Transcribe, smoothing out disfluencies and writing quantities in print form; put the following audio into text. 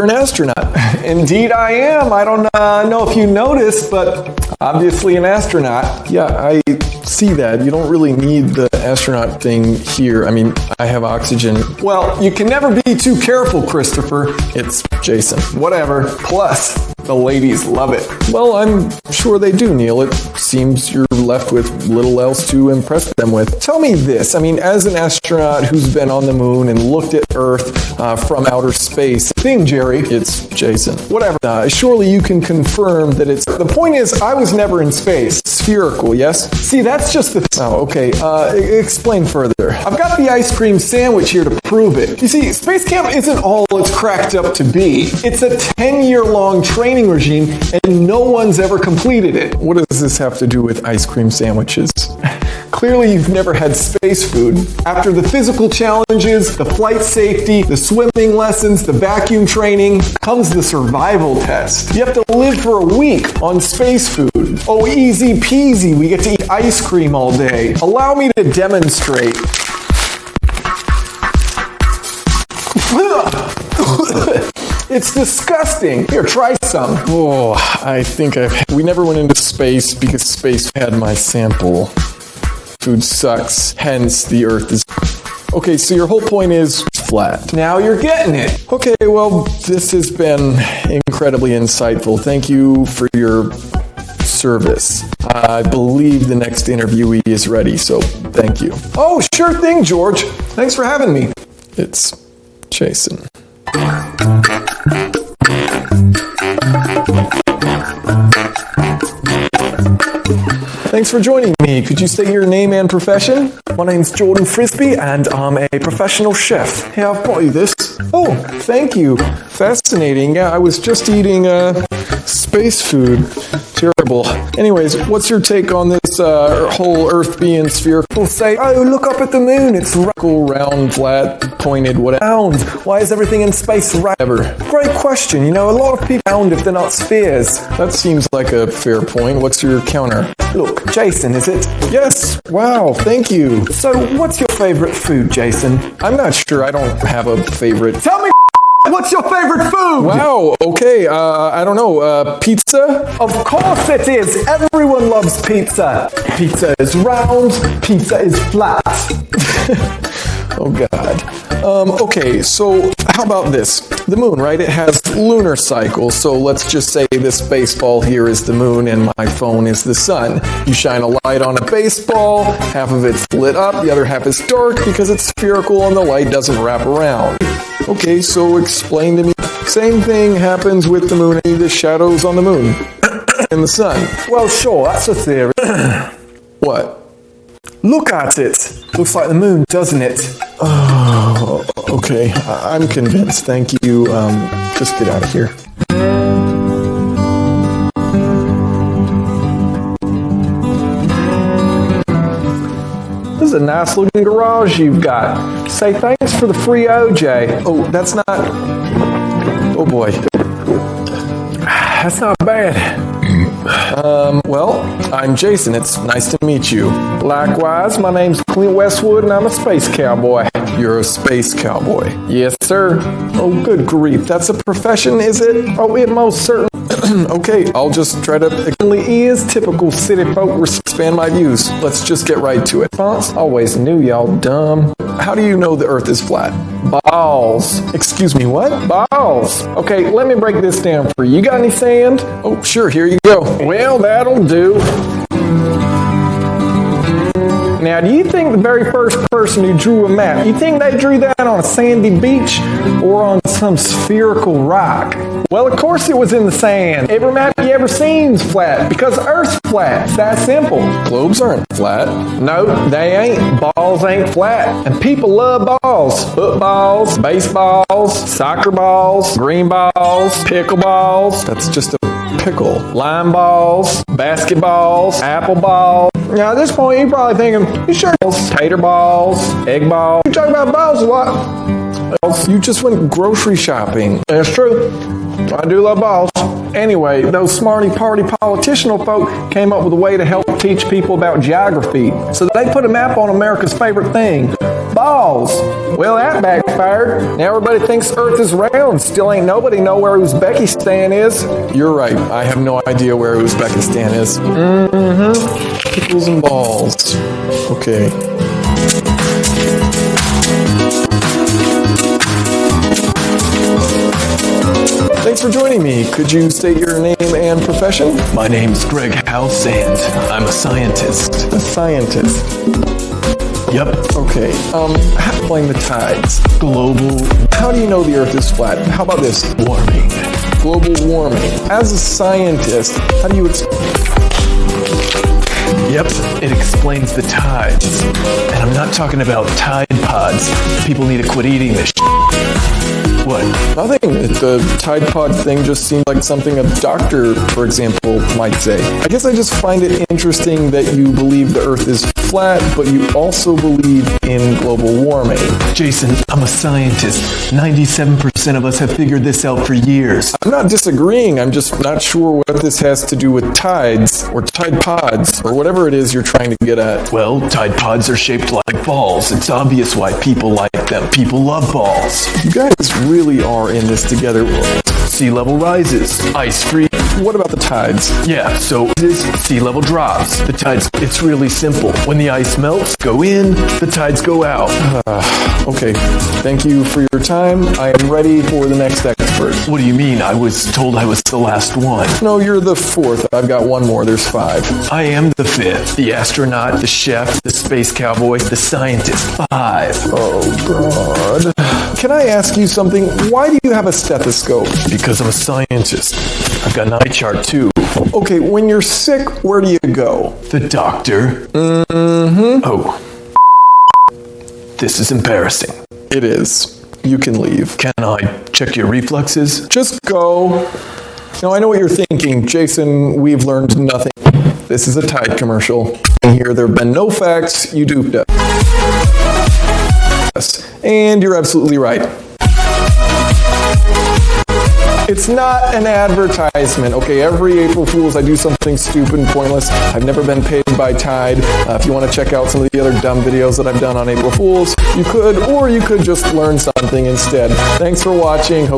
you're an astronaut. Indeed I am. I don't know if you noticed, but obviously an astronaut. Yeah, I see that. You don't really need the astronaut thing here. I mean, I have oxygen. Well, you can never be too careful, Christopher. It's Jason. Whatever. Plus, the ladies love it. Well, I'm sure they do, Neil. It seems you're left with little else to impress them with. Tell me this. I mean, as an astronaut who's been on the moon and looked at Earth from outer space, thing, Jerry, it's Jason. Whatever. Surely you can confirm that it's... The point is, I was never in space. Spherical, yes? See, that's just the... Oh, okay. Explain further. I've got the ice cream sandwich here to prove it. You see, space camp isn't all it's cracked up to be. It's a 10-year-long training regime, and no one's ever completed it. What does this have to do with ice cream sandwiches? Clearly, you've never had space food. After the physical challenges, the flight safety, the swimming lessons, the vacuum training, comes the survival test. You have to live for a week on space food. Oh, easy peasy, we get to eat ice cream all day. Allow me to demonstrate. It's disgusting. Here, try some. Oh, I think we never went into space because space had my sample. Food sucks, hence the Earth is... Okay, so your whole point is flat. Now you're getting it. Okay, well, this has been incredibly insightful. Thank you for your service. I believe the next interviewee is ready, so thank you. Oh, sure thing, George. Thanks for having me. It's Jason. Thanks for joining me. Could you state your name and profession? My name's Jordan Frisbee, and I'm a professional chef. Here, I've brought you this. Oh, thank you. Fascinating. Yeah, I was just eating space food. Terrible. Anyways, what's your take on this whole Earth being spherical? Say, oh, look up at the moon. It's round, flat, pointed, whatever. Round. Why is everything in space round? Great question. You know, a lot of people round if they're not spheres. That seems like a fair point. What's your counter? Look, Jason, is it? Yes. Wow, thank you. So, what's your favorite food, Jason? I'm not sure. I don't have a favorite. Tell me, what's your favorite food? Wow, okay, I don't know, pizza? Of course it is. Everyone loves pizza. Pizza is round, pizza is flat. Oh, God. Okay, so how about this? The moon, right? It has lunar cycles, so let's just say this baseball here is the moon and my phone is the sun. You shine a light on a baseball, half of it's lit up, the other half is dark because it's spherical and the light doesn't wrap around. Okay, so explain to me. Same thing happens with the moon and the shadows on the moon and the sun. Well, sure, that's a theory. What? Look at it. Looks like the moon, doesn't it? Oh, okay. I'm convinced. Thank you. Just get out of here. This is a nice looking garage you've got. Say thanks for the free OJ. Oh, that's not... Oh boy. That's not bad. Well, I'm Jason. It's nice to meet you. Likewise, my name's Clint Westwood and I'm a space cowboy. You're a space cowboy? Yes, sir. Oh, good grief. That's a profession, is it? Oh, it most certainly... Okay, I'll just try to... It is typical city folk expand my views. Let's just get right to it. Always knew y'all dumb. How do you know the Earth is flat? Balls. Excuse me, what? Balls. Okay, let me break this down for you. You got any sand? Oh, sure, here you go. Well, that'll do. Now, do you think the very first person who drew a map, you think they drew that on a sandy beach or on some spherical rock? Well, of course it was in the sand. Every map you ever seen's flat because Earth's flat. It's that simple. Globes aren't flat. No, they ain't. Balls ain't flat. And people love balls. Footballs, baseballs, soccer balls, green balls, pickleballs. That's just a pickle. Lime balls, basketballs, apple balls. Now at this point you're probably thinking, you sure tater balls, egg balls. You talk about balls a lot. You just went grocery shopping. That's true. I do love balls. Anyway, those smarty party politician folk came up with a way to help teach people about geography. So they put a map on America's favorite thing, balls. Well, that backfired. Now everybody thinks Earth is round. Still ain't nobody know where Uzbekistan is. You're right. I have no idea where Uzbekistan is. Pickles and balls. Okay. Thanks for joining me. Could you state your name and profession? My name's Greg Halsand. I'm a scientist. A scientist. Yep. Okay. Explain the tides. Global How do you know the Earth is flat? How about this? warming. Global warming. As a scientist, how do you Yep, it explains the tides. And I'm not talking about Tide Pods. People need to quit eating this What? Nothing. The Tide Pod thing just seemed like something a doctor, for example, might say. I guess I just find it interesting that you believe the Earth is flat, but you also believe in global warming. Jason, I'm a scientist. 97% of us have figured this out for years. I'm not disagreeing. I'm just not sure what this has to do with tides, or Tide Pods, or whatever it is you're trying to get at. Well, Tide Pods are shaped like balls. It's obvious why people like them. People love balls. You guys really are in this together. Sea level rises. Ice freeze. What about the tides? Yeah, so sea level drops. The tides, it's really simple. When the ice melts, go in, the tides go out. Okay, thank you for your time. I am ready for the next expert. What do you mean? I was told I was the last one. No, you're the fourth. I've got one more. There's 5. I am the 5th. The astronaut, the chef, the space cowboy, the scientist. 5. Oh, God. Can I ask you something? Why do you have a stethoscope? Because I'm a scientist. I've got an eye chart too. Okay, when you're sick, where do you go? The doctor. Oh. This is embarrassing. It is. You can leave. Can I check your reflexes? Just go. Now, I know what you're thinking. Jason, we've learned nothing. This is a Tide commercial. Here, there have been no facts. You duped us. And you're absolutely right. It's not an advertisement, okay? Every April Fool's, I do something stupid and pointless. I've never been paid by Tide. If you want to check out some of the other dumb videos that I've done on April Fool's, you could, or you could just learn something instead. Thanks for watching.